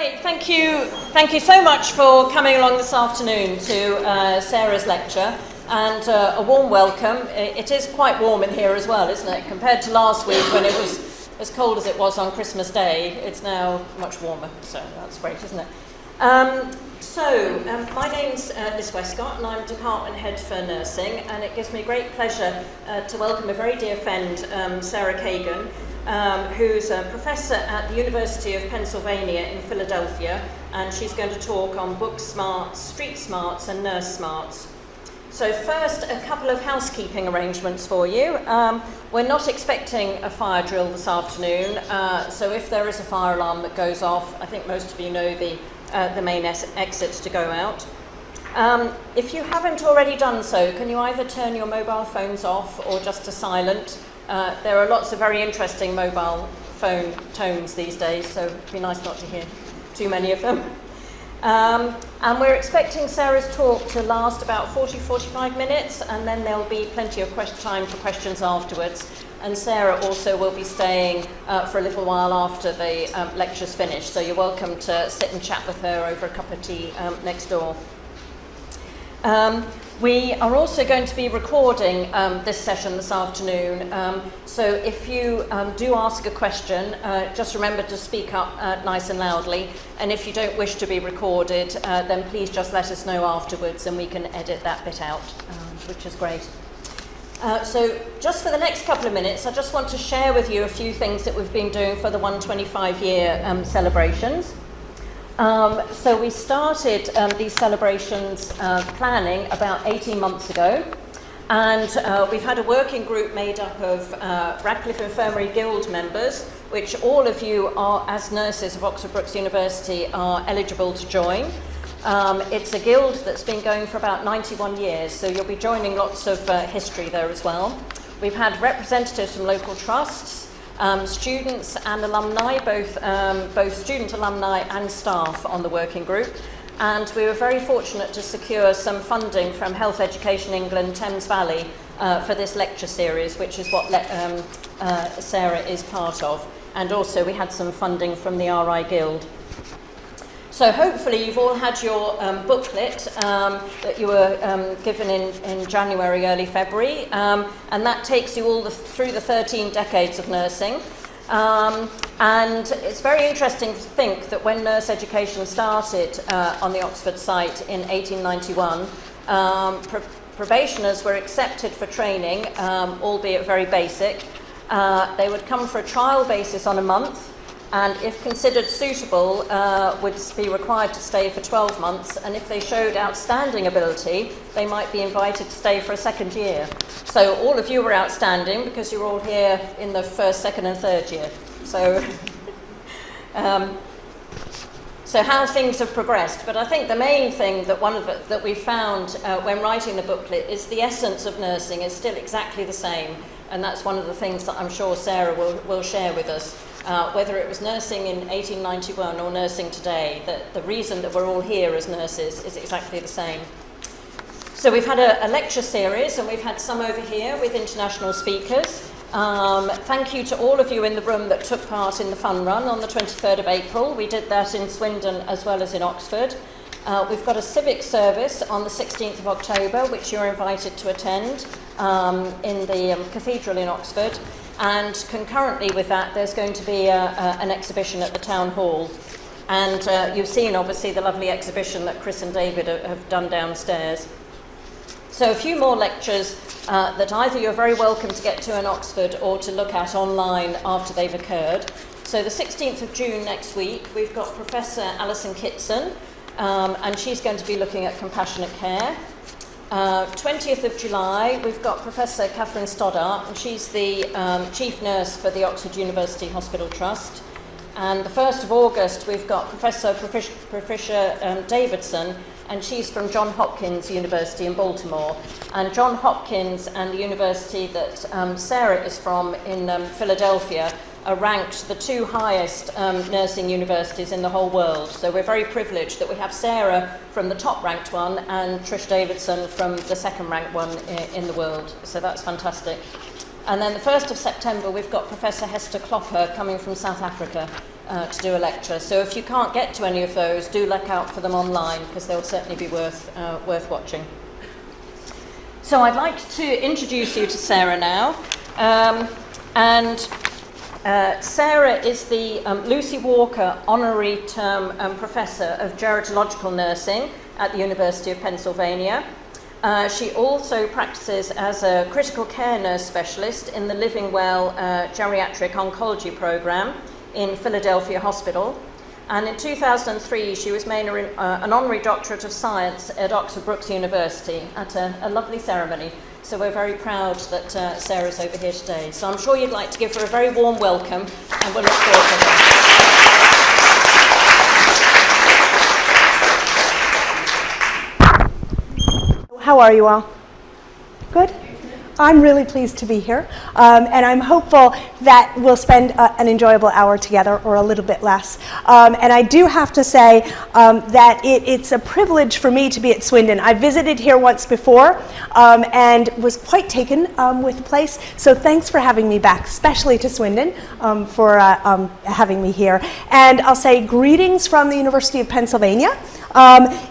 Great, thank you. Thank you so much for coming along this afternoon to Sarah's lecture, and a warm welcome. It is quite warm in here as well, isn't it? Compared to last week when it was as cold as it was on Christmas Day, it's now much warmer, so that's great, isn't it? My name's Liz Westcott, and I'm Department Head for Nursing, and it gives me great pleasure to welcome a very dear friend, Sarah Kagan, who's a professor at the University of Pennsylvania in Philadelphia, and she's going to talk on book smarts, street smarts, and nurse smarts. So first, a couple of housekeeping arrangements for you. We're not expecting a fire drill this afternoon, so if there is a fire alarm that goes off, I think most of you know the main exits to go out. If you haven't already done so, can you either turn your mobile phones off or just to silent? There are lots of very interesting mobile phone tones these days, so it'd be nice not to hear too many of them. And we're expecting Sarah's talk to last about 40-45 minutes, and then there'll be plenty of time for questions afterwards. And Sarah also will be staying for a little while after the lecture's finished, so you're welcome to sit and chat with her over a cup of tea next door. We are also going to be recording this session this afternoon, so if you do ask a question, just remember to speak up nice and loudly, and if you don't wish to be recorded, then please just let us know afterwards and we can edit that bit out, which is great. So just for the next couple of minutes, I just want to share with you a few things that we've been doing for the 125-year celebrations. So we started these celebrations planning about 18 months ago, and we've had a working group made up of Radcliffe Infirmary Guild members, which all of you are, as nurses of Oxford Brookes University, are eligible to join. It's a guild that's been going for about 91 years, so you'll be joining lots of history there as well. We've had representatives from local trusts, students and alumni, both student alumni and staff on the working group, and we were very fortunate to secure some funding from Health Education England Thames Valley for this lecture series, which is what Sarah is part of, and also we had some funding from the RI Guild. So hopefully you've all had your booklet that you were given in January, early February, and that takes you all through the 13 decades of nursing. And it's very interesting to think that when nurse education started on the Oxford site in 1891, probationers were accepted for training, albeit very basic. They would come for a trial basis on a month, and if considered suitable, would be required to stay for 12 months, and if they showed outstanding ability, they might be invited to stay for a second year. So all of you were outstanding because you're all here in the first, second and third year. So, so how things have progressed. But I think the main thing that we found when writing the booklet is the essence of nursing is still exactly the same, and that's one of the things that I'm sure Sarah will share with us. Whether it was nursing in 1891 or nursing today, the reason that we're all here as nurses is exactly the same. So we've had a lecture series, and we've had some over here with international speakers. Thank you to all of you in the room that took part in the fun run on the 23rd of April. We did that in Swindon as well as in Oxford. We've got a civic service on the 16th of October, which you're invited to attend in the cathedral in Oxford. And concurrently with that, there's going to be an exhibition at the town hall. And you've seen, obviously, the lovely exhibition that Chris and David have done downstairs. So a few more lectures that either you're very welcome to get to in Oxford or to look at online after they've occurred. So the 16th of June next week, we've got Professor Alison Kitson, and she's going to be looking at compassionate care. 20th of July, we've got Professor Catherine Stoddart, and she's the Chief Nurse for the Oxford University Hospital Trust. And the 1st of August, we've got Professor Patricia Davidson, and she's from Johns Hopkins University in Baltimore. And Johns Hopkins and the university that Sarah is from in Philadelphia are ranked the two highest nursing universities in the whole world. So we're very privileged that we have Sarah from the top ranked one and Trish Davidson from the second ranked one in the world. So that's fantastic. And then the 1st of September, we've got Professor Hester Klopper coming from South Africa. to do a lecture. So if you can't get to any of those, do look out for them online, because they'll certainly be worth watching. So I'd like to introduce you to Sarah now. Sarah is the Lucy Walker Honorary Term Professor of Gerontological Nursing at the University of Pennsylvania. She also practices as a critical care nurse specialist in the Living Well Geriatric Oncology Program in Philadelphia Hospital. And in 2003, she was made an Honorary Doctorate of Science at Oxford Brookes University at a lovely ceremony. So we're very proud that Sarah's over here today. So I'm sure you'd like to give her a very warm welcome, and we'll look forward to her. How are you all? Good? I'm really pleased to be here, and I'm hopeful that we'll spend an enjoyable hour together, or a little bit less. And I do have to say that it's a privilege for me to be at Swindon. I visited here once before and was quite taken with the place, so thanks for having me back, especially to Swindon for having me here. And I'll say greetings from the University of Pennsylvania.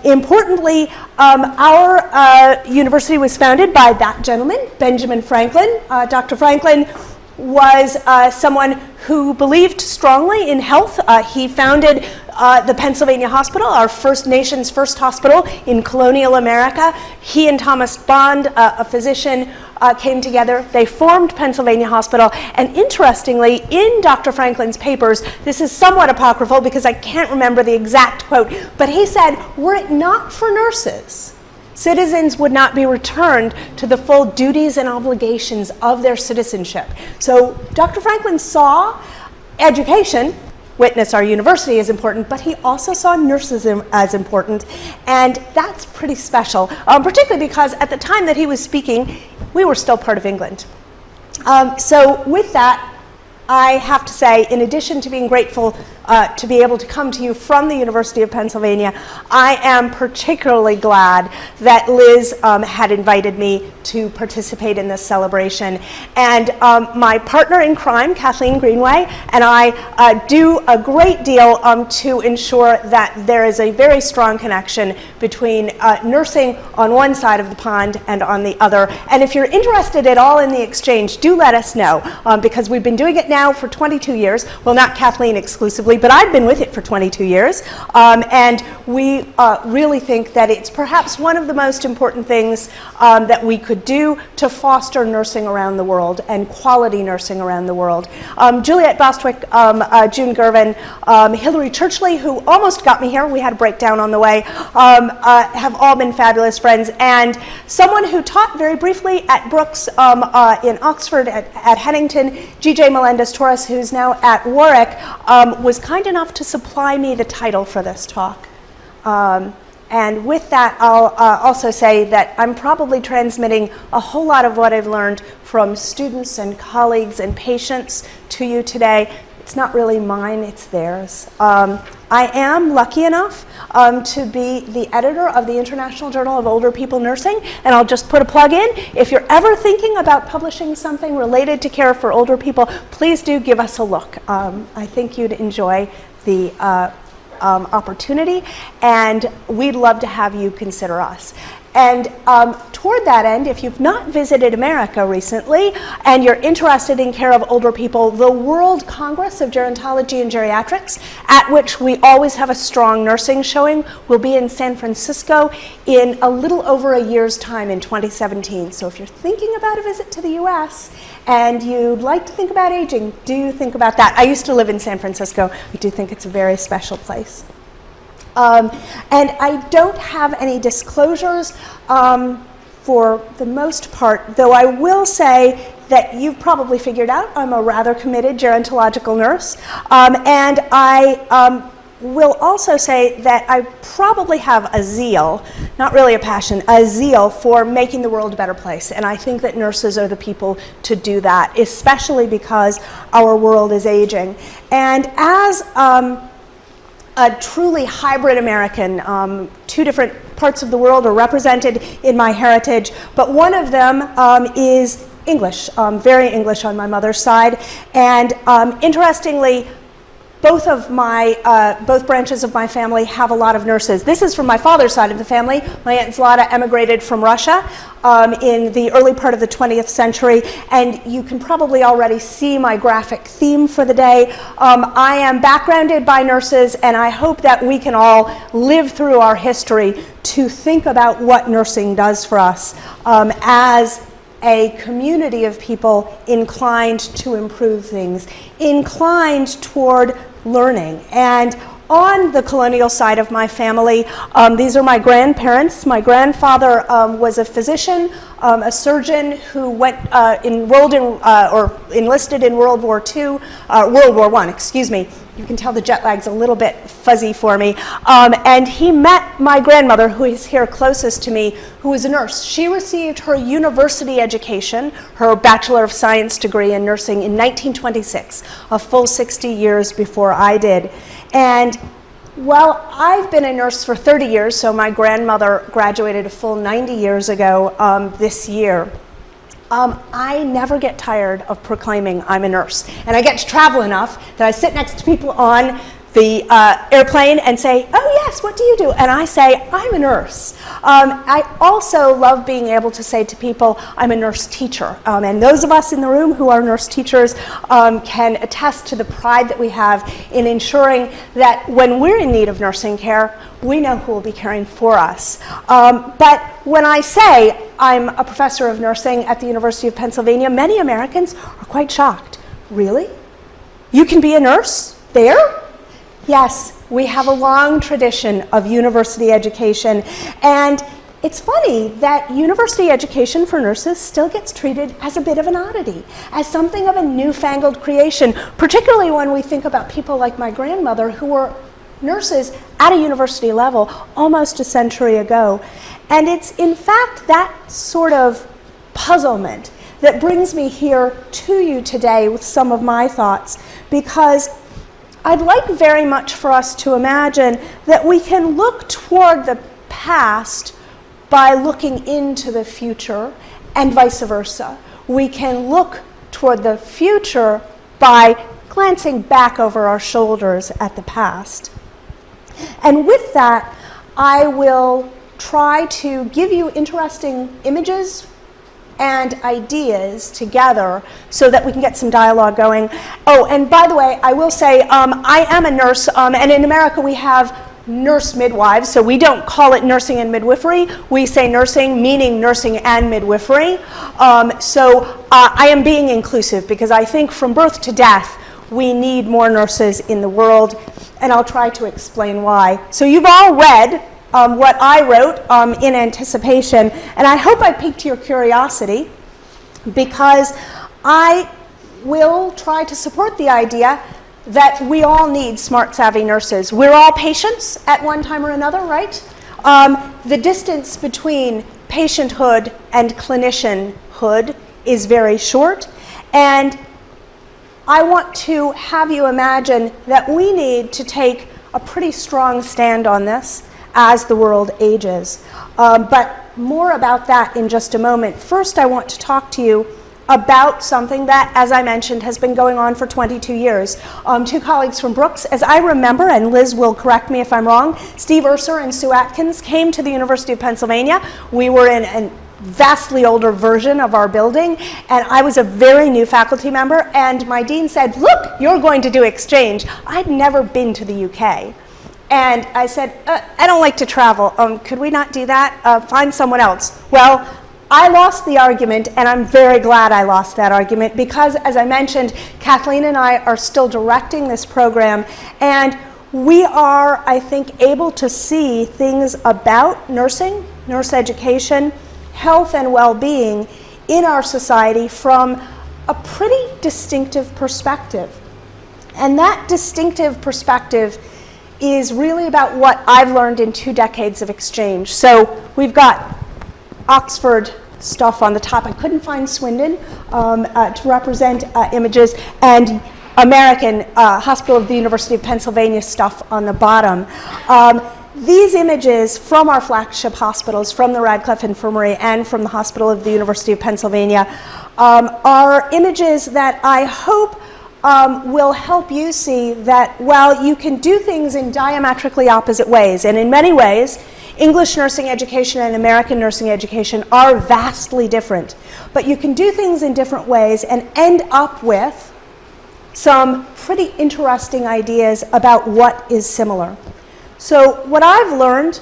Importantly, our university was founded by that gentleman, Benjamin Franklin. Dr. Franklin was someone who believed strongly in health. He founded the Pennsylvania Hospital, our nation's first hospital in colonial America. He and Thomas Bond, a physician, came together. They formed Pennsylvania Hospital, and interestingly, in Dr. Franklin's papers, this is somewhat apocryphal because I can't remember the exact quote, but he said, were it not for nurses, citizens would not be returned to the full duties and obligations of their citizenship. So Dr. Franklin saw education, witness our university, as important, but he also saw nurses as important, and that's pretty special, particularly because at the time that he was speaking, we were still part of England. So with that, I have to say, in addition to being grateful to be able to come to you from the University of Pennsylvania, I am particularly glad that Liz had invited me to participate in this celebration. And my partner in crime, Kathleen Greenway, and I do a great deal to ensure that there is a very strong connection between nursing on one side of the pond and on the other. And if you're interested at all in the exchange, do let us know, because we've been doing it now for 22 years. Well, not Kathleen exclusively, but I've been with it for 22 years. And we really think that it's perhaps one of the most important things that we could do to foster nursing around the world and quality nursing around the world. Juliet Bostwick, June Gervin, Hillary Churchley, who almost got me here, we had a breakdown on the way, have all been fabulous friends. And someone who taught very briefly at Brookes in Oxford at Hennington, G.J. Melendez-Torres, who's now at Warwick, was kind enough to supply me the title for this talk. And with that, I'll also say that I'm probably transmitting a whole lot of what I've learned from students and colleagues and patients to you today. It's not really mine, it's theirs. I am lucky enough to be the editor of the International Journal of Older People Nursing, and I'll just put a plug in. If you're ever thinking about publishing something related to care for older people, please do give us a look. I think you'd enjoy the opportunity, and we'd love to have you consider us. And toward that end, if you've not visited America recently and you're interested in care of older people, the World Congress of Gerontology and Geriatrics, at which we always have a strong nursing showing, will be in San Francisco in a little over a year's time in 2017. So if you're thinking about a visit to the US and you'd like to think about aging, do think about that. I used to live in San Francisco. I do think it's a very special place. And I don't have any disclosures for the most part, though I will say that you've probably figured out I'm a rather committed gerontological nurse. And I will also say that I probably have a zeal, not really a passion, a zeal for making the world a better place. And I think that nurses are the people to do that, especially because our world is aging. And as a truly hybrid American, two different parts of the world are represented in my heritage, but one of them is English, very English on my mother's side. And interestingly, both branches of my family have a lot of nurses. This is from my father's side of the family. My Aunt Zlata emigrated from Russia in the early part of the 20th century, and you can probably already see my graphic theme for the day. I am backgrounded by nurses, and I hope that we can all live through our history to think about what nursing does for us as a community of people inclined to improve things, inclined toward learning. And on the colonial side of my family, these are my grandparents. My grandfather was a physician, a surgeon who enrolled in or enlisted in World War I, excuse me. You can tell the jet lag's a little bit fuzzy for me. And he met my grandmother, who is here closest to me, who was a nurse. She received her university education, her Bachelor of Science degree in nursing in 1926, a full 60 years before I did. And well, I've been a nurse for 30 years, so my grandmother graduated a full 90 years ago this year. I never get tired of proclaiming I'm a nurse. And I get to travel enough that I sit next to people on the airplane and say, oh yes, what do you do? And I say, I'm a nurse. I also love being able to say to people, I'm a nurse teacher. And those of us in the room who are nurse teachers can attest to the pride that we have in ensuring that when we're in need of nursing care, we know who will be caring for us. But when I say I'm a professor of nursing at the University of Pennsylvania, many Americans are quite shocked. Really? You can be a nurse there? Yes, we have a long tradition of university education, and it's funny that university education for nurses still gets treated as a bit of an oddity, as something of a newfangled creation, particularly when we think about people like my grandmother who were nurses at a university level almost a century ago. And it's in fact that sort of puzzlement that brings me here to you today with some of my thoughts, because I'd like very much for us to imagine that we can look toward the past by looking into the future, and vice versa. We can look toward the future by glancing back over our shoulders at the past. And with that, I will try to give you interesting images and ideas together so that we can get some dialogue going. Oh, and by the way, I will say I am a nurse, and in America we have nurse midwives, so we don't call it nursing and midwifery. We say nursing, meaning nursing and midwifery. So I am being inclusive because I think from birth to death we need more nurses in the world, and I'll try to explain why. So you've all read what I wrote in anticipation, and I hope I piqued your curiosity, because I will try to support the idea that we all need smart, savvy nurses. We're all patients at one time or another, right? The distance between patienthood and clinicianhood is very short, and I want to have you imagine that we need to take a pretty strong stand on this as the world ages. But more about that in just a moment. First, I want to talk to you about something that, as I mentioned, has been going on for 22 years. Two colleagues from Brooks, as I remember, and Liz will correct me if I'm wrong, Steve Urser and Sue Atkins came to the University of Pennsylvania. We were in a vastly older version of our building, and I was a very new faculty member, and my dean said, look, you're going to do exchange. I'd never been to the UK. And I said, I don't like to travel. Could we not do that? Find someone else. Well, I lost the argument, and I'm very glad I lost that argument, because, as I mentioned, Kathleen and I are still directing this program, and we are, I think, able to see things about nursing, nurse education, health and well-being in our society from a pretty distinctive perspective. And that distinctive perspective is really about what I've learned in 2 decades of exchange. So we've got Oxford stuff on the top. I couldn't find Swindon to represent images, and American Hospital of the University of Pennsylvania stuff on the bottom. These images from our flagship hospitals, from the Radcliffe Infirmary and from the Hospital of the University of Pennsylvania, are images that I hope will help you see that while you can do things in diametrically opposite ways, and in many ways, English nursing education and American nursing education are vastly different, but you can do things in different ways and end up with some pretty interesting ideas about what is similar. So what I've learned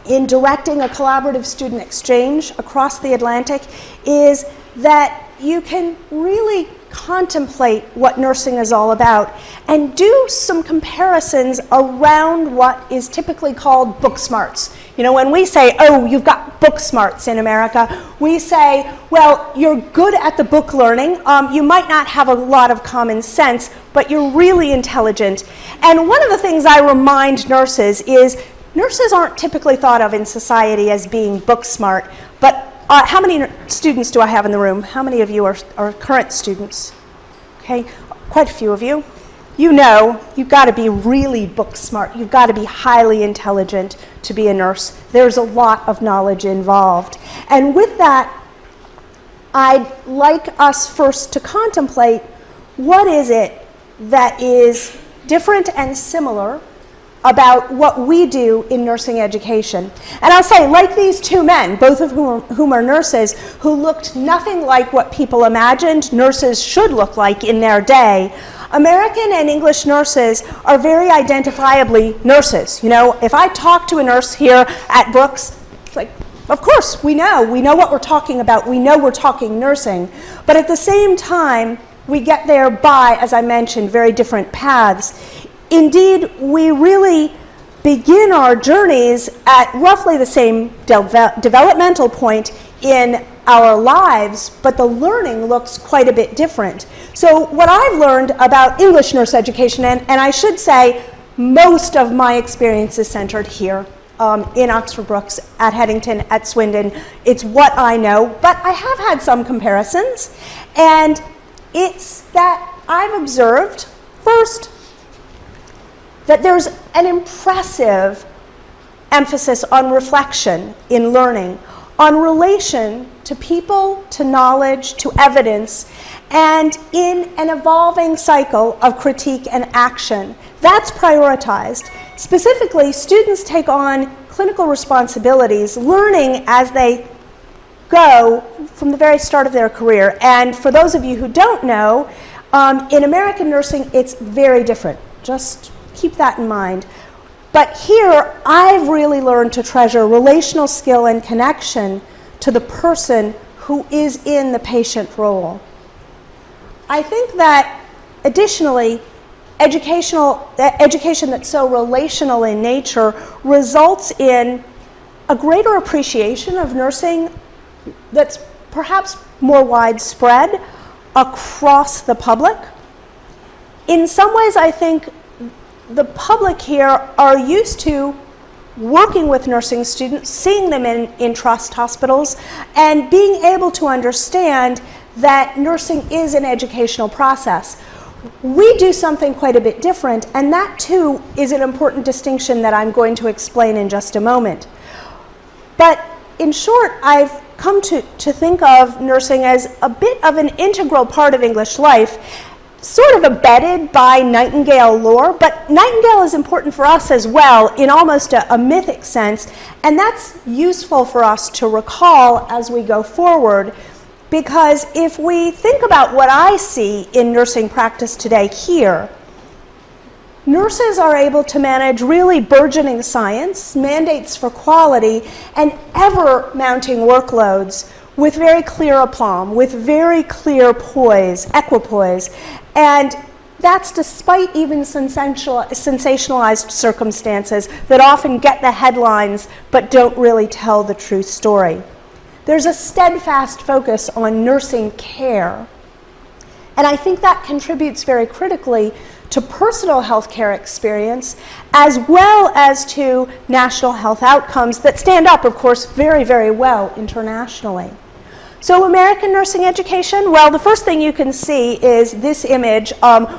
in directing a collaborative student exchange across the Atlantic is that you can really contemplate what nursing is all about and do some comparisons around what is typically called book smarts. You know, when we say, oh, you've got book smarts in America, we say, well, you're good at the book learning. You might not have a lot of common sense, but you're really intelligent. And one of the things I remind nurses is nurses aren't typically thought of in society as being book smart, but how many students do I have in the room? How many of you are current students? Okay, quite a few of you. You know, you've got to be really book smart. You've got to be highly intelligent to be a nurse. There's a lot of knowledge involved. And with that, I'd like us first to contemplate what is it that is different and similar about what we do in nursing education. And I'll say, like these two men, both of whom are nurses, who looked nothing like what people imagined nurses should look like in their day, American and English nurses are very identifiably nurses. You know, if I talk to a nurse here at Brooks, it's like, of course, we know what we're talking about. We know we're talking nursing. But at the same time, we get there by, as I mentioned, very different paths. Indeed, we really begin our journeys at roughly the same developmental point in our lives, but the learning looks quite a bit different. So what I've learned about English nurse education, and I should say most of my experience is centered here in Oxford Brookes, at Headington, at Swindon. It's what I know, but I have had some comparisons, and it's that I've observed, first, that there's an impressive emphasis on reflection in learning, on relation to people, to knowledge, to evidence, and in an evolving cycle of critique and action. That's prioritized. Specifically, students take on clinical responsibilities, learning as they go from the very start of their career. And for those of you who don't know, in American nursing, it's very different. Just keep that in mind. But here, I've really learned to treasure relational skill and connection to the person who is in the patient role. I think that, additionally, education that's so relational in nature results in a greater appreciation of nursing that's perhaps more widespread across the public. In some ways, I think the public here are used to working with nursing students, seeing them in trust hospitals, and being able to understand that nursing is an educational process. We do something quite a bit different, and that too is an important distinction that I'm going to explain in just a moment. But in short, I've come to think of nursing as a bit of an integral part of English life, sort of embedded by Nightingale lore, but Nightingale is important for us as well in almost a mythic sense, and that's useful for us to recall as we go forward, because if we think about what I see in nursing practice today here, nurses are able to manage really burgeoning science, mandates for quality, and ever-mounting workloads with very clear aplomb, with very clear poise, equipoise, and that's despite even sensationalized circumstances that often get the headlines but don't really tell the true story. There's a steadfast focus on nursing care, and I think that contributes very critically to personal health care experience as well as to national health outcomes that stand up, of course, very, very well internationally. So American nursing education, well, the first thing you can see is this image,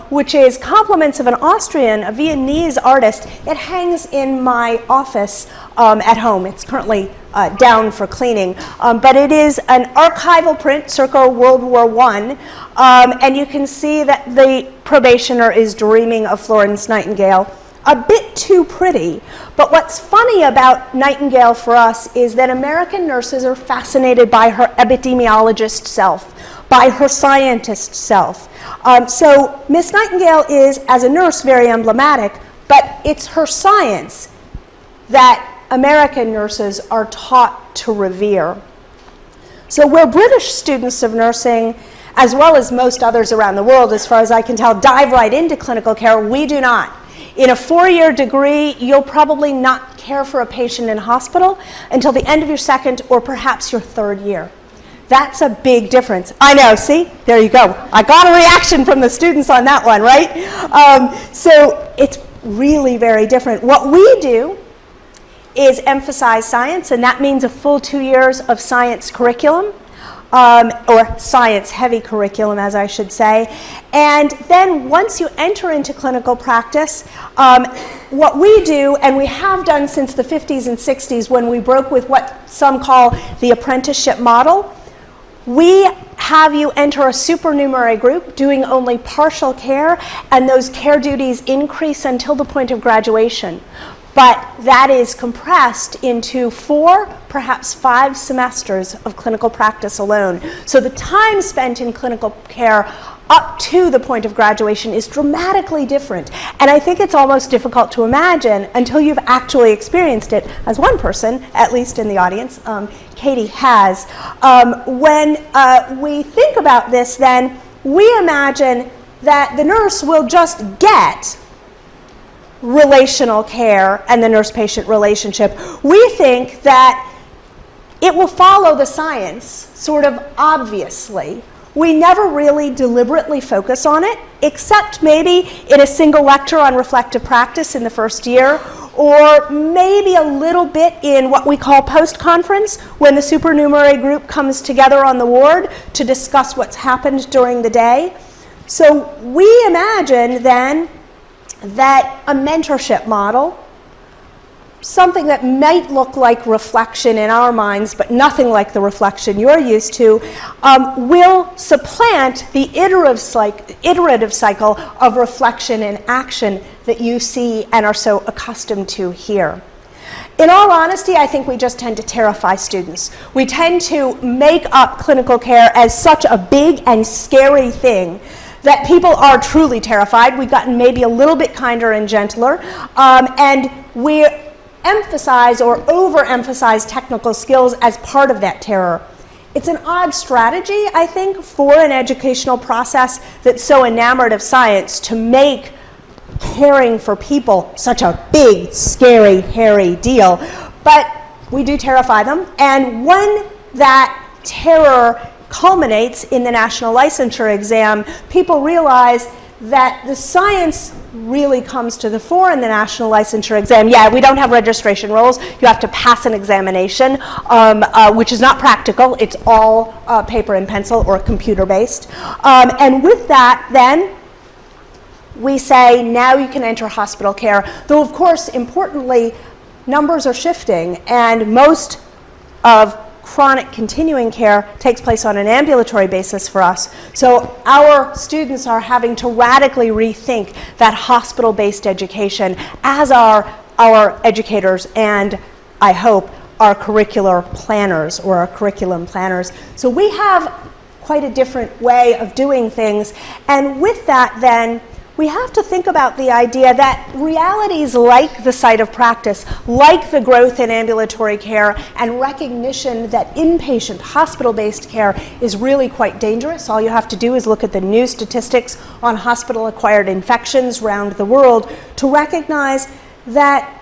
which is compliments of an Austrian, a Viennese artist. It hangs in my office at home. It's currently down for cleaning, but it is an archival print circa World War I, and you can see that the probationer is dreaming of Florence Nightingale. A bit too pretty, but what's funny about Nightingale for us is that American nurses are fascinated by her epidemiologist self, by her scientist self. So Miss Nightingale is, as a nurse, very emblematic, but it's her science that American nurses are taught to revere. So where British students of nursing, as well as most others around the world, as far as I can tell, dive right into clinical care, we do not. In a 4-year degree, you'll probably not care for a patient in hospital until the end of your second or perhaps your 3rd year. That's a big difference. I know, see? There you go. I got a reaction from the students on that one, right? So it's really very different. What we do is emphasize science, and that means a full 2 years of science curriculum. Or science-heavy curriculum, as I should say. And then once you enter into clinical practice, what we do, and we have done since the 50s and 60s when we broke with what some call the apprenticeship model, we have you enter a supernumerary group doing only partial care, and those care duties increase until the point of graduation. But that is compressed into 4, perhaps 5 semesters of clinical practice alone. So the time spent in clinical care up to the point of graduation is dramatically different. And I think it's almost difficult to imagine until you've actually experienced it, as one person, at least in the audience, Katie has. When we think about this, then we imagine that the nurse will just get relational care and the nurse-patient relationship. We think that it will follow the science sort of obviously. We never really deliberately focus on it, except maybe in a single lecture on reflective practice in the first year, or maybe a little bit in what we call post-conference, when the supernumerary group comes together on the ward to discuss what's happened during the day. So we imagine then that a mentorship model, something that might look like reflection in our minds, but nothing like the reflection you're used to, will supplant the iterative cycle of reflection and action that you see and are so accustomed to here. In all honesty, I think we just tend to terrify students. We tend to make up clinical care as such a big and scary thing that people are truly terrified. We've gotten maybe a little bit kinder and gentler, and we emphasize or overemphasize technical skills as part of that terror. It's an odd strategy, I think, for an educational process that's so enamored of science to make caring for people such a big, scary, hairy deal. But we do terrify them, and when that terror culminates in the national licensure exam, people realize that the science really comes to the fore in the national licensure exam. Yeah, we don't have registration rolls. You have to pass an examination, which is not practical. It's all paper and pencil or computer-based. And with that, then, we say, now you can enter hospital care. Though, of course, importantly, numbers are shifting, and most of chronic continuing care takes place on an ambulatory basis for us. So our students are having to radically rethink that hospital-based education, as are our educators and, I hope, our curricular planners or our curriculum planners. So we have quite a different way of doing things. And with that, then, we have to think about the idea that realities like the site of practice, like the growth in ambulatory care, and recognition that inpatient hospital-based care is really quite dangerous. All you have to do is look at the new statistics on hospital-acquired infections around the world to recognize that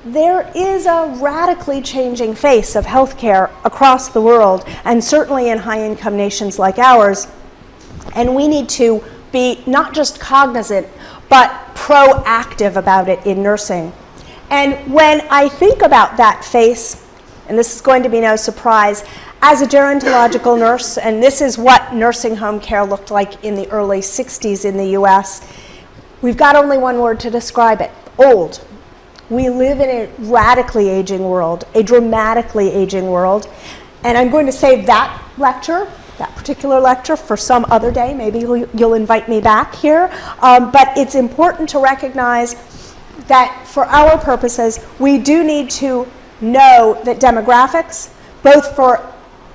there is a radically changing face of healthcare across the world, and certainly in high-income nations like ours. And we need to be not just cognizant, but proactive about it in nursing. And when I think about that face, and this is going to be no surprise, As a gerontological nurse, and this is what nursing home care looked like in the early 60s in the US, we've got only one word to describe it: old. We live in a radically aging world, a dramatically aging world, and I'm going to save that particular lecture, for some other day. Maybe you'll invite me back here, but it's important to recognize that for our purposes, we do need to know that demographics, both for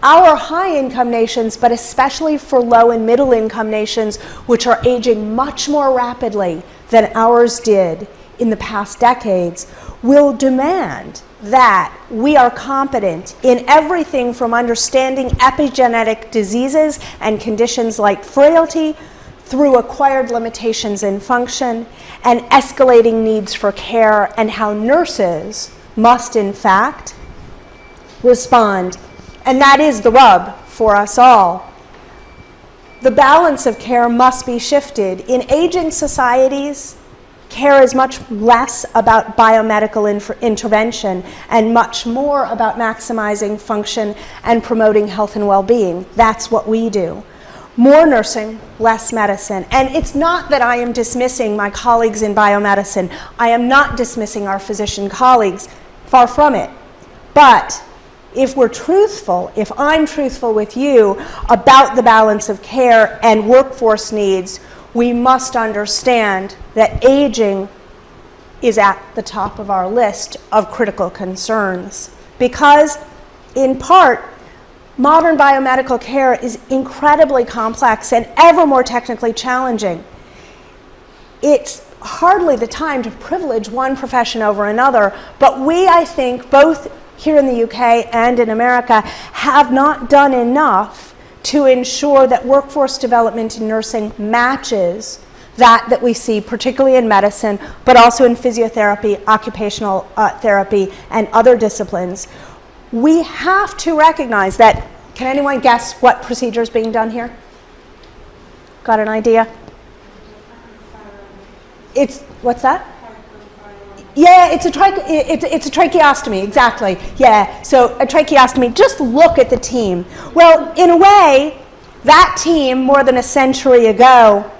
our high-income nations, but especially for low and middle-income nations, which are aging much more rapidly than ours did in the past decades, will demand that we are competent in everything from understanding epigenetic diseases and conditions like frailty, through acquired limitations in function, and escalating needs for care, and how nurses must, in fact, respond. And that is the rub for us all. The balance of care must be shifted. In aging societies, care is much less about biomedical intervention and much more about maximizing function and promoting health and well-being. That's what we do. More nursing, less medicine. And it's not that I am dismissing my colleagues in biomedicine. I am not dismissing our physician colleagues. Far from it. But if we're truthful, if I'm truthful with you about the balance of care and workforce needs, we must understand that aging is at the top of our list of critical concerns. Because, in part, modern biomedical care is incredibly complex and ever more technically challenging. It's hardly the time to privilege one profession over another, but we, I think, both here in the UK and in America, have not done enough to ensure that workforce development in nursing matches that we see, particularly in medicine, but also in physiotherapy, occupational therapy, and other disciplines. We have to recognize that. Can anyone guess what procedure is being done here? Got an idea? What's that? Yeah, it's a tracheostomy, exactly. Yeah, so a tracheostomy. Just look at the team. Well, in a way, that team, more than a century ago,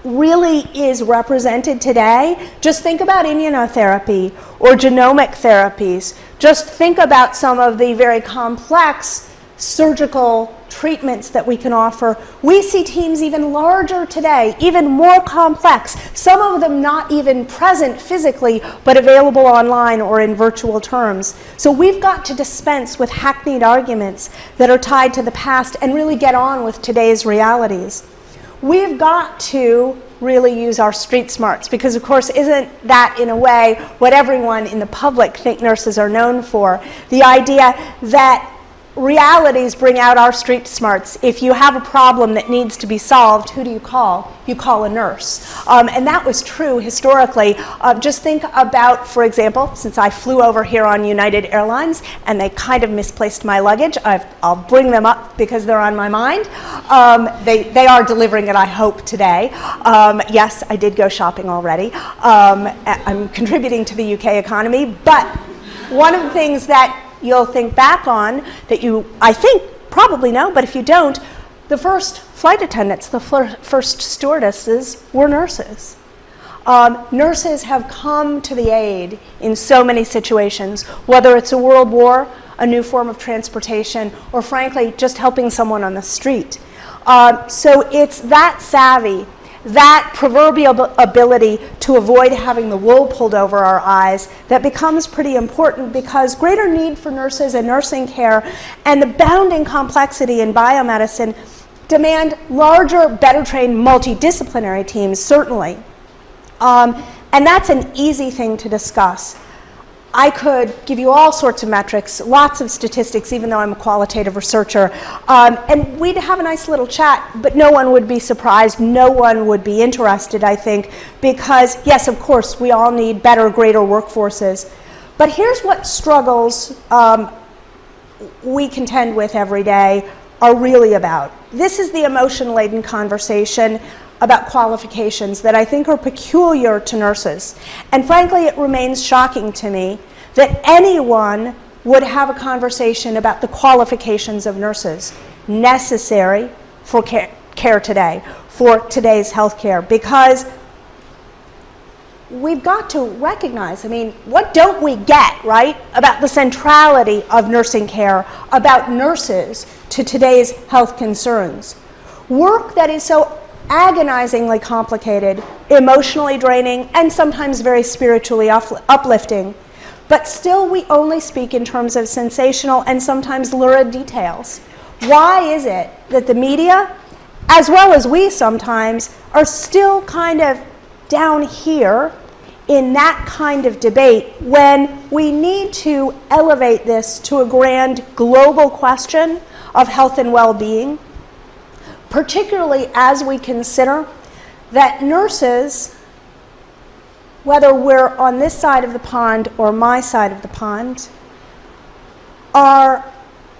really is represented today. Just think about immunotherapy or genomic therapies. Just think about some of the very complex surgical treatments that we can offer. We see teams even larger today, even more complex, some of them not even present physically, but available online or in virtual terms. So we've got to dispense with hackneyed arguments that are tied to the past and really get on with today's realities. We've got to really use our street smarts, because of course isn't that in a way what everyone in the public think nurses are known for? The idea that realities bring out our street smarts. If you have a problem that needs to be solved, who do you call? You call a nurse. And that was true historically. Just think about, for example, since I flew over here on United Airlines and they kind of misplaced my luggage, I'll bring them up because they're on my mind. They are delivering it, I hope, today. Yes, I did go shopping already. I'm contributing to the UK economy, but one of the things that you'll think back on, that you, I think, probably know, but if you don't, the first flight attendants, the first stewardesses were nurses. Nurses have come to the aid in so many situations, whether it's a world war, a new form of transportation, or frankly, just helping someone on the street. So it's that savvy, that proverbial ability to avoid having the wool pulled over our eyes that becomes pretty important, because greater need for nurses and nursing care and the bounding complexity in biomedicine demand larger, better trained multidisciplinary teams, certainly. And that's an easy thing to discuss. I could give you all sorts of metrics, lots of statistics, even though I'm a qualitative researcher. And we'd have a nice little chat, but no one would be surprised, no one would be interested, I think, because, yes, of course, we all need better, greater workforces. But here's what struggles we contend with every day are really about. This is the emotion-laden conversation about qualifications that I think are peculiar to nurses. And frankly, it remains shocking to me that anyone would have a conversation about the qualifications of nurses necessary for care today, for today's healthcare, because we've got to recognize, I mean, what don't we get, right, about the centrality of nursing care, about nurses to today's health concerns? Work that is so agonizingly complicated, emotionally draining, and sometimes very spiritually uplifting. But still, we only speak in terms of sensational and sometimes lurid details. Why is it that the media, as well as we sometimes, are still kind of down here in that kind of debate when we need to elevate this to a grand global question of health and well-being, particularly as we consider that nurses, whether we're on this side of the pond or my side of the pond, are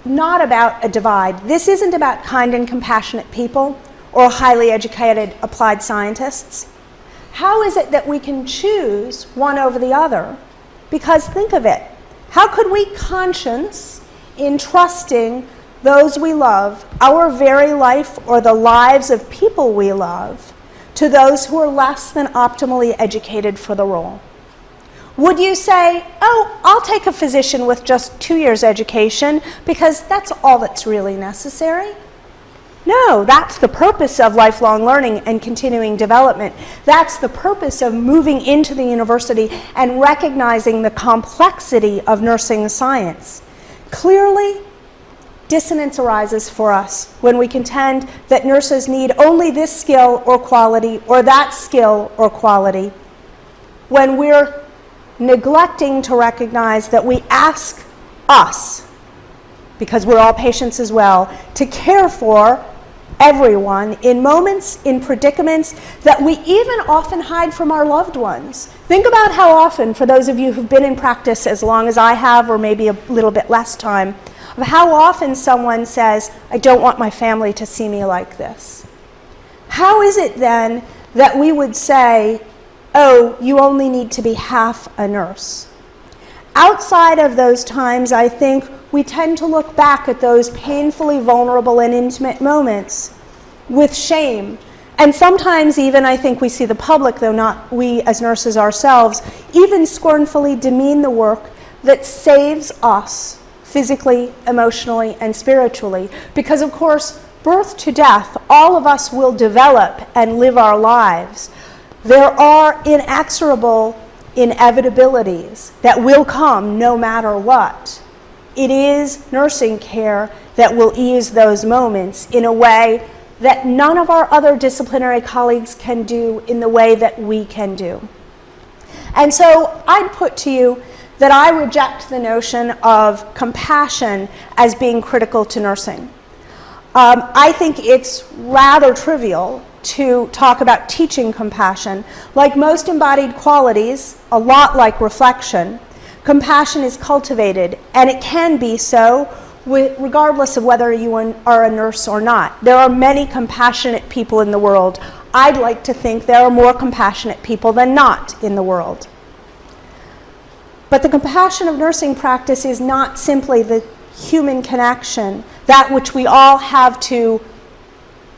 not about a divide. This isn't about kind and compassionate people or highly educated applied scientists. How is it that we can choose one over the other? Because think of it, how could we conscience in trusting those we love, our very life or the lives of people we love, to those who are less than optimally educated for the role? Would you say, oh, I'll take a physician with just 2 years education because that's all that's really necessary? No, that's the purpose of lifelong learning and continuing development. That's the purpose of moving into the university and recognizing the complexity of nursing science. Clearly, dissonance arises for us when we contend that nurses need only this skill or quality or that skill or quality, when we're neglecting to recognize that we ask us, because we're all patients as well, to care for everyone in moments, in predicaments that we even often hide from our loved ones. Think about how often, for those of you who've been in practice as long as I have, or maybe a little bit less time, of how often someone says, I don't want my family to see me like this. How is it then that we would say, oh, you only need to be half a nurse? Outside of those times, I think we tend to look back at those painfully vulnerable and intimate moments with shame. And sometimes even I think we see the public, though not we as nurses ourselves, even scornfully demean the work that saves us physically, emotionally, and spiritually. Because of course, birth to death, all of us will develop and live our lives. There are inexorable inevitabilities that will come no matter what. It is nursing care that will ease those moments in a way that none of our other disciplinary colleagues can do in the way that we can do. And so I'd put to you that I reject the notion of compassion as being critical to nursing. I think it's rather trivial to talk about teaching compassion. Like most embodied qualities, a lot like reflection, compassion is cultivated, and it can be so regardless of whether you are a nurse or not. There are many compassionate people in the world. I'd like to think there are more compassionate people than not in the world. But the compassion of nursing practice is not simply the human connection, that which we all have to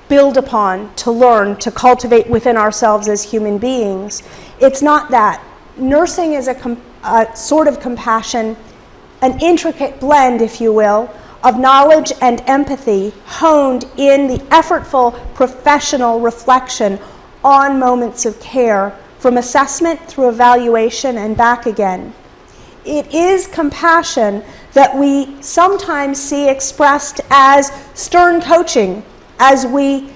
build upon, to learn, to cultivate within ourselves as human beings. It's not that. Nursing is a sort of compassion, an intricate blend, if you will, of knowledge and empathy honed in the effortful professional reflection on moments of care, from assessment through evaluation and back again. It is compassion that we sometimes see expressed as stern coaching, as we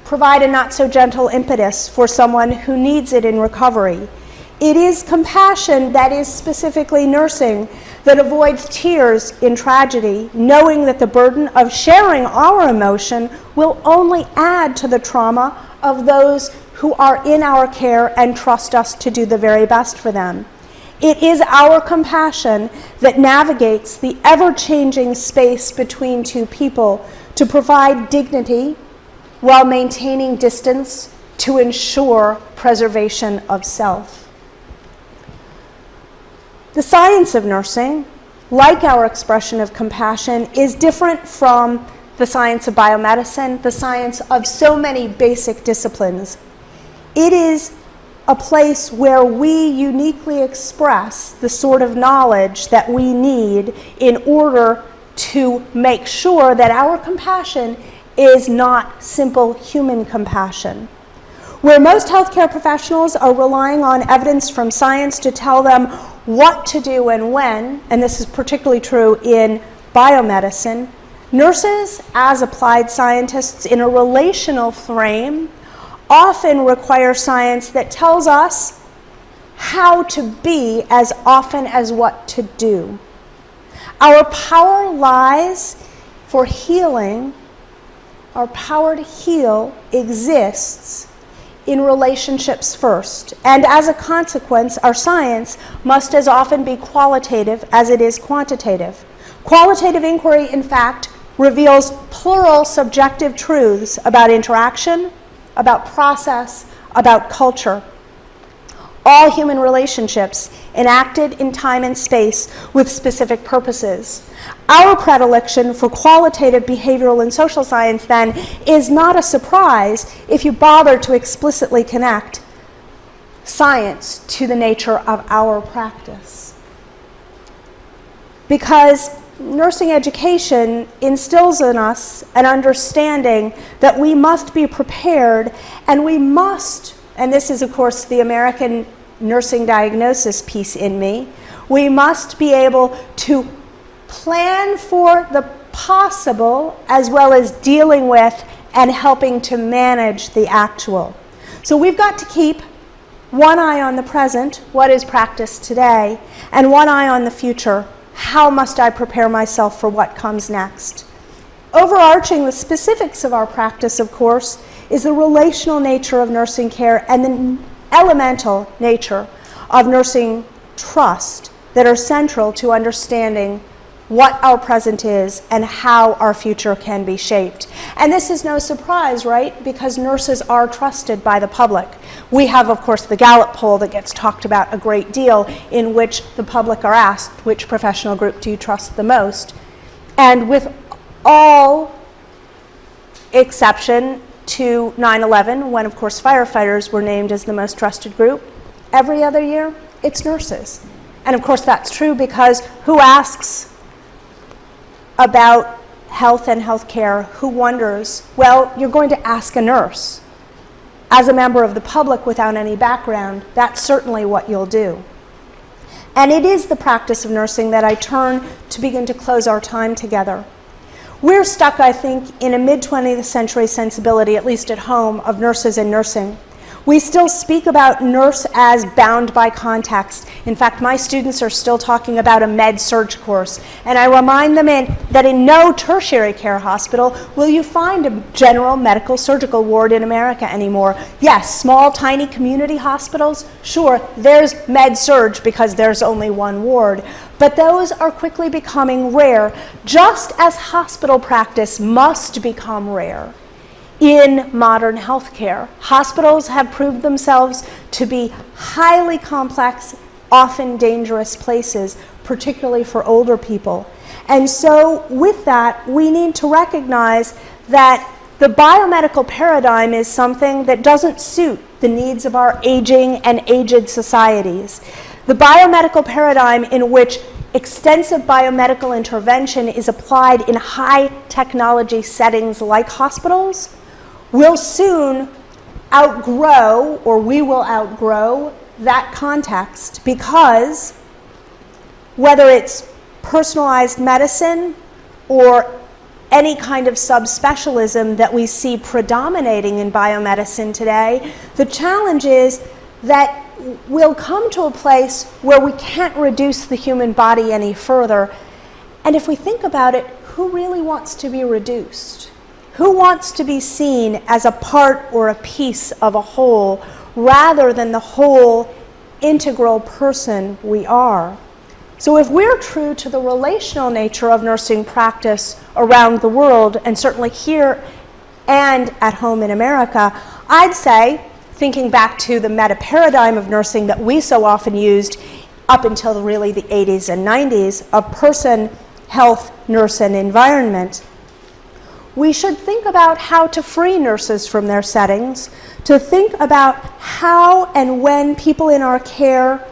provide a not so gentle impetus for someone who needs it in recovery. It is compassion that is specifically nursing, that avoids tears in tragedy, knowing that the burden of sharing our emotion will only add to the trauma of those who are in our care and trust us to do the very best for them. It is our compassion that navigates the ever-changing space between two people to provide dignity while maintaining distance to ensure preservation of self. The science of nursing like our expression of compassion, is different from the science of biomedicine, the science of so many basic disciplines. It is a place where we uniquely express the sort of knowledge that we need in order to make sure that our compassion is not simple human compassion. Where most healthcare professionals are relying on evidence from science to tell them what to do and when, and this is particularly true in biomedicine, nurses, as applied scientists in a relational frame, often require science that tells us how to be as often as what to do. Our power lies for healing, our power to heal exists in relationships first. And as a consequence, our science must as often be qualitative as it is quantitative. Qualitative inquiry, in fact, reveals plural subjective truths about interaction, about process, about culture. All human relationships enacted in time and space with specific purposes. Our predilection for qualitative behavioral and social science, then, is not a surprise if you bother to explicitly connect science to the nature of our practice. Because nursing education instills in us an understanding that we must be prepared, and we must, and this is of course the American nursing diagnosis piece in me, we must be able to plan for the possible as well as dealing with and helping to manage the actual. So we've got to keep one eye on the present, what is practiced today, and one eye on the future. How must I prepare myself for what comes next? Overarching the specifics of our practice, of course, is the relational nature of nursing care and the elemental nature of nursing trust that are central to understanding what our present is and how our future can be shaped. And this is no surprise, right? Because nurses are trusted by the public. We have, of course, the Gallup poll that gets talked about a great deal, in which the public are asked, which professional group do you trust the most? And with all exception to 9/11, when, of course, firefighters were named as the most trusted group, every other year, it's nurses. And, of course, that's true because who asks about health and healthcare? Who wonders? Well, you're going to ask a nurse. As a member of the public without any background, that's certainly what you'll do. And it is the practice of nursing that I turn to begin to close our time together. We're stuck, I think, in a mid-20th century sensibility, at least at home, of nurses and nursing. We still speak about nurse as bound by context. In fact, my students are still talking about a med-surg course. And I remind them that in no tertiary care hospital will you find a general medical surgical ward in America anymore. Yes, small, tiny community hospitals, sure, there's med-surg because there's only one ward. But those are quickly becoming rare, just as hospital practice must become rare. In modern healthcare, hospitals have proved themselves to be highly complex, often dangerous places, particularly for older people. And so with that, we need to recognize that the biomedical paradigm is something that doesn't suit the needs of our aging and aged societies. The biomedical paradigm in which extensive biomedical intervention is applied in high technology settings like hospitals will soon outgrow, or we will outgrow, that context, because whether it's personalized medicine or any kind of subspecialism that we see predominating in biomedicine today, the challenge is that we'll come to a place where we can't reduce the human body any further. And if we think about it, who really wants to be reduced? Who wants to be seen as a part or a piece of a whole rather than the whole integral person we are? So if we're true to the relational nature of nursing practice around the world, and certainly here and at home in America, I'd say, thinking back to the meta-paradigm of nursing that we so often used up until really the 80s and 90s, of person, health, nurse, and environment, we should think about how to free nurses from their settings, to think about how and when people in our care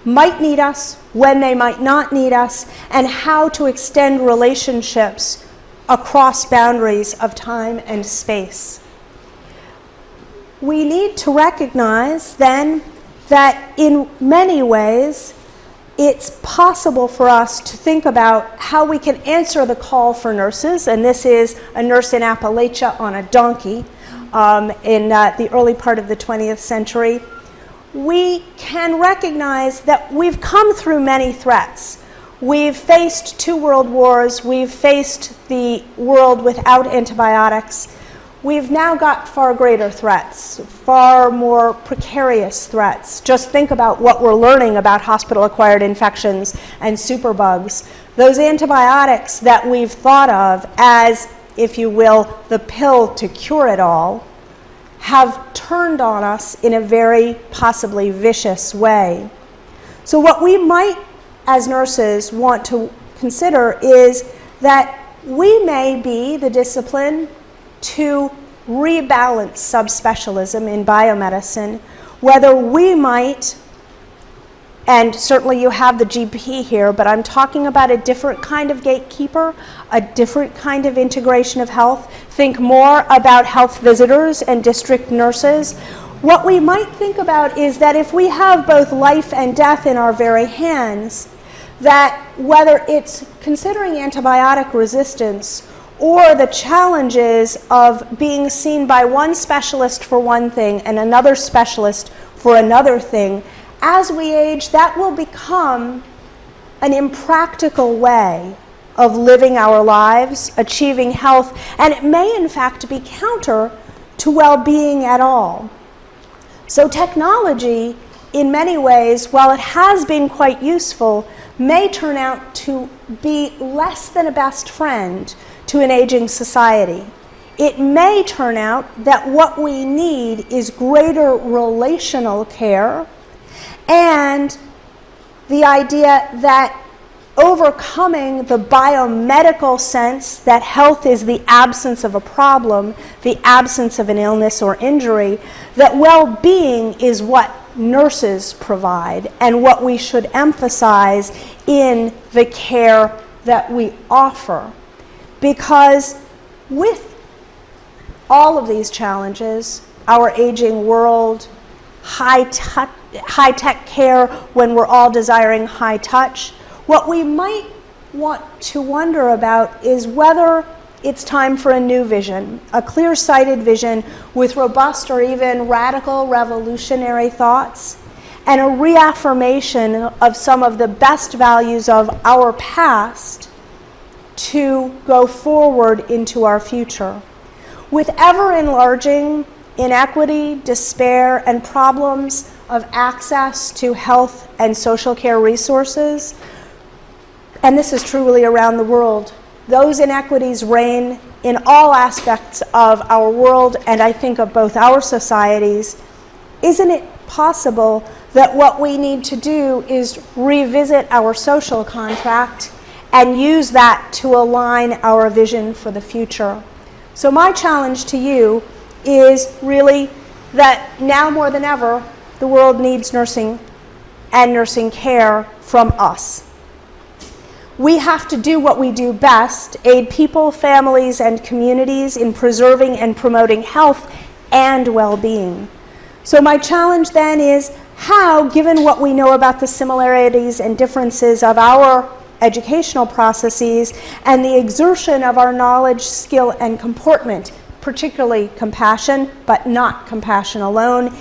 might need us, when they might not need us, and how to extend relationships across boundaries of time and space. We need to recognize then that in many ways it's possible for us to think about how we can answer the call for nurses, and this is a nurse in Appalachia on a donkey in the early part of the 20th century. We can recognize that we've come through many threats. We've faced 2 world wars, we've faced the world without antibiotics. We've now got far greater threats, far more precarious threats. Just think about what we're learning about hospital-acquired infections and superbugs. Those antibiotics that we've thought of as, if you will, the pill to cure it all, have turned on us in a very possibly vicious way. So what we might, as nurses, want to consider is that we may be the discipline to rebalance subspecialism in biomedicine, whether we might, and certainly you have the GP here, but I'm talking about a different kind of gatekeeper, a different kind of integration of health. Think more about health visitors and district nurses. What we might think about is that if we have both life and death in our very hands, that whether it's considering antibiotic resistance or the challenges of being seen by one specialist for one thing and another specialist for another thing, as we age, that will become an impractical way of living our lives, achieving health, and it may in fact be counter to well-being at all. So technology, in many ways, while it has been quite useful, may turn out to be less than a best friend to an aging society. It may turn out that what we need is greater relational care and the idea that overcoming the biomedical sense that health is the absence of a problem, the absence of an illness or injury, that well-being is what nurses provide and what we should emphasize in the care that we offer. Because with all of these challenges, our aging world, high-tech care when we're all desiring high touch, what we might want to wonder about is whether it's time for a new vision, a clear-sighted vision with robust or even radical revolutionary thoughts, and a reaffirmation of some of the best values of our past to go forward into our future. With ever-enlarging inequity, despair, and problems of access to health and social care resources, and this is truly around the world, those inequities reign in all aspects of our world, and I think of both our societies. Isn't it possible that what we need to do is revisit our social contract and use that to align our vision for the future? So my challenge to you is really that now more than ever, the world needs nursing and nursing care from us. We have to do what we do best, aid people, families, and communities in preserving and promoting health and well-being. So my challenge then is how, given what we know about the similarities and differences of our educational processes and the exertion of our knowledge, skill, and comportment, particularly compassion, but not compassion alone,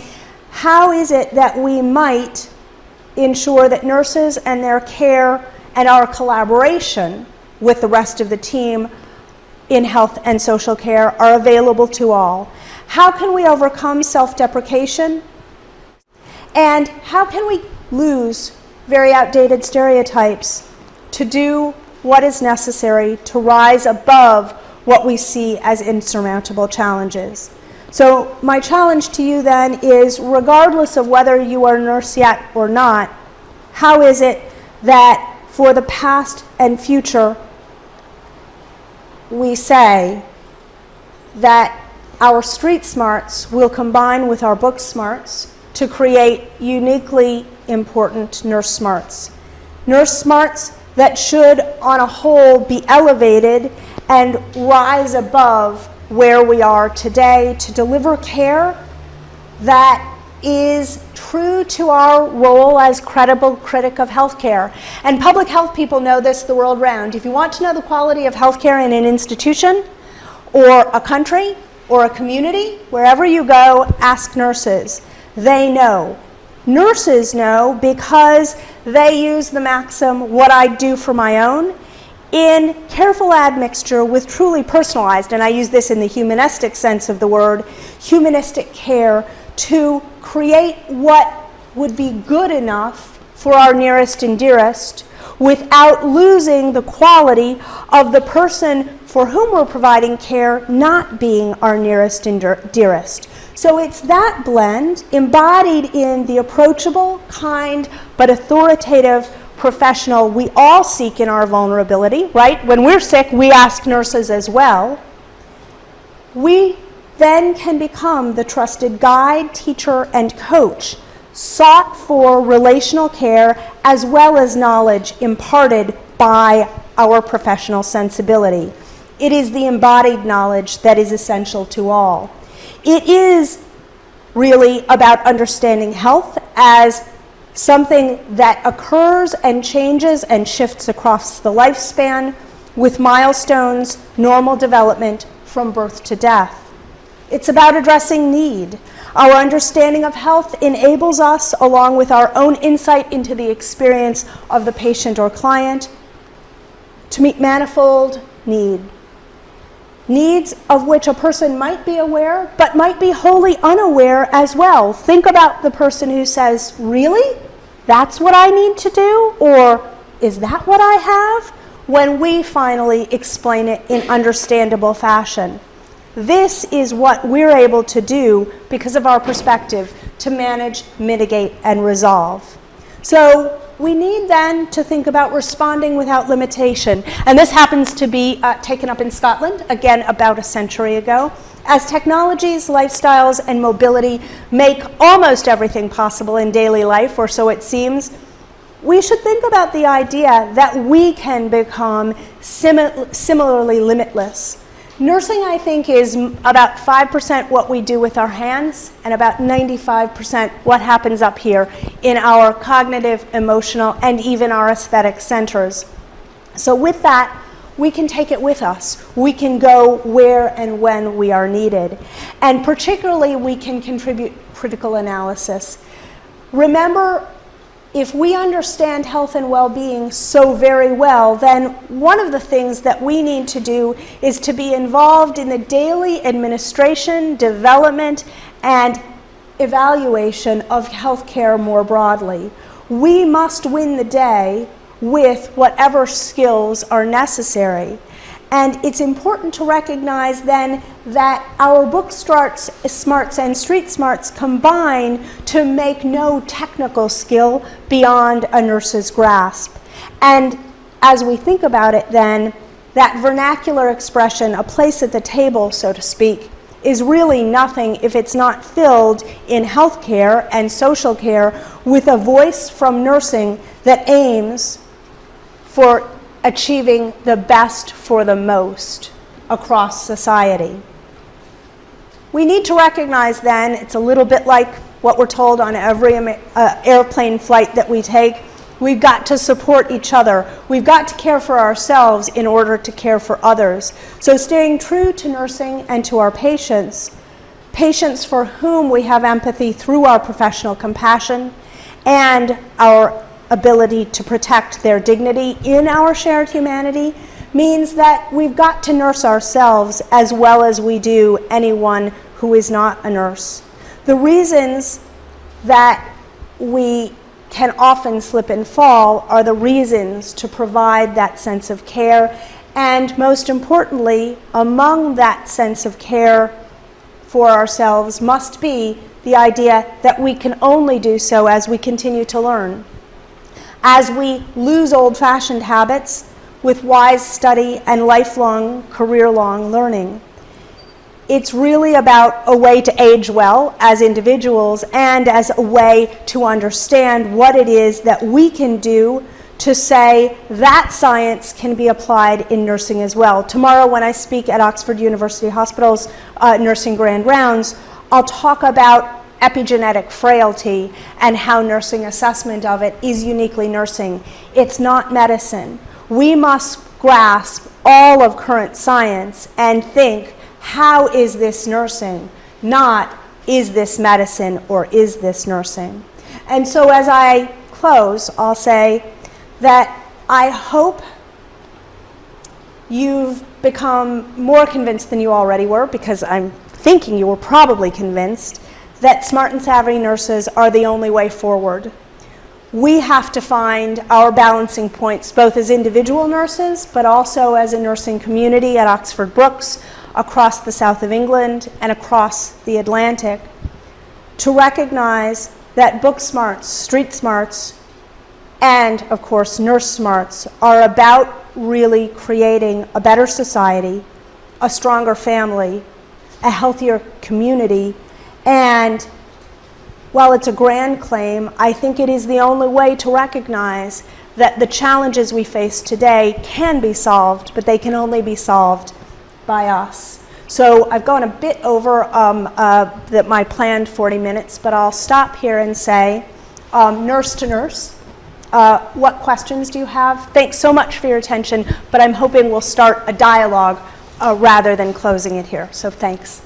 how is it that we might ensure that nurses and their care and our collaboration with the rest of the team in health and social care are available to all? How can we overcome self-deprecation? And how can we lose very outdated stereotypes to do what is necessary to rise above what we see as insurmountable challenges? So my challenge to you then is, regardless of whether you are a nurse yet or not, how is it that for the past and future we say that our street smarts will combine with our book smarts to create uniquely important nurse smarts. Nurse smarts that should, on a whole, be elevated and rise above where we are today to deliver care that is true to our role as credible critic of healthcare. And public health people know this the world round. If you want to know the quality of healthcare in an institution or a country or a community, wherever you go, ask nurses. They know. Nurses know because they use the maxim, what I do for my own, in careful admixture with truly personalized, and I use this in the humanistic sense of the word, humanistic care to create what would be good enough for our nearest and dearest without losing the quality of the person for whom we're providing care not being our nearest and dearest. So it's that blend embodied in the approachable, kind, but authoritative professional we all seek in our vulnerability, right? When we're sick, we ask nurses as well. We then can become the trusted guide, teacher, and coach sought for relational care as well as knowledge imparted by our professional sensibility. It is the embodied knowledge that is essential to all. It is really about understanding health as something that occurs and changes and shifts across the lifespan with milestones, normal development from birth to death. It's about addressing need. Our understanding of health enables us, along with our own insight into the experience of the patient or client, to meet manifold needs of which a person might be aware, but might be wholly unaware as well. Think about the person who says, really? That's what I need to do? Or is that what I have? When we finally explain it in understandable fashion. This is what we're able to do because of our perspective to manage, mitigate, and resolve. So we need then to think about responding without limitation. And this happens to be taken up in Scotland, again, about a century ago. As technologies, lifestyles, and mobility make almost everything possible in daily life, or so it seems, we should think about the idea that we can become similarly limitless. Nursing, I think, is about 5% what we do with our hands and about 95% what happens up here in our cognitive, emotional, and even our aesthetic centers. So with that, we can take it with us. We can go where and when we are needed. And particularly, we can contribute critical analysis. Remember, if we understand health and well-being so very well, then one of the things that we need to do is to be involved in the daily administration, development, and evaluation of healthcare more broadly. We must win the day with whatever skills are necessary. And it's important to recognize then that our book smarts and street smarts combine to make no technical skill beyond a nurse's grasp. And as we think about it then, that vernacular expression, a place at the table, so to speak, is really nothing if it's not filled in healthcare and social care with a voice from nursing that aims for achieving the best for the most across society. We need to recognize then, it's a little bit like what we're told on every airplane flight that we take, we've got to support each other. We've got to care for ourselves in order to care for others. So staying true to nursing and to our patients for whom we have empathy through our professional compassion and our ability to protect their dignity in our shared humanity, means that we've got to nurse ourselves as well as we do anyone who is not a nurse. The reasons that we can often slip and fall are the reasons to provide that sense of care, and most importantly, among that sense of care for ourselves must be the idea that we can only do so as we continue to learn. as we lose old-fashioned habits with wise study and lifelong, career-long learning. It's really about a way to age well as individuals and as a way to understand what it is that we can do to say that science can be applied in nursing as well. Tomorrow when I speak at Oxford University Hospital's Nursing Grand Rounds, I'll talk about epigenetic frailty and how nursing assessment of it is uniquely nursing. It's not medicine. We must grasp all of current science and think, how is this nursing? Not, is this medicine or is this nursing? And so as I close, I'll say that I hope you've become more convinced than you already were, because I'm thinking you were probably convinced that smart and savvy nurses are the only way forward. We have to find our balancing points, both as individual nurses, but also as a nursing community at Oxford Brookes, across the south of England, and across the Atlantic, to recognize that book smarts, street smarts, and, of course, nurse smarts are about really creating a better society, a stronger family, a healthier community, and while it's a grand claim, I think it is the only way to recognize that the challenges we face today can be solved, but they can only be solved by us. So I've gone a bit over my planned 40 minutes, but I'll stop here and say, nurse to nurse, what questions do you have? Thanks so much for your attention, but I'm hoping we'll start a dialogue rather than closing it here. So thanks.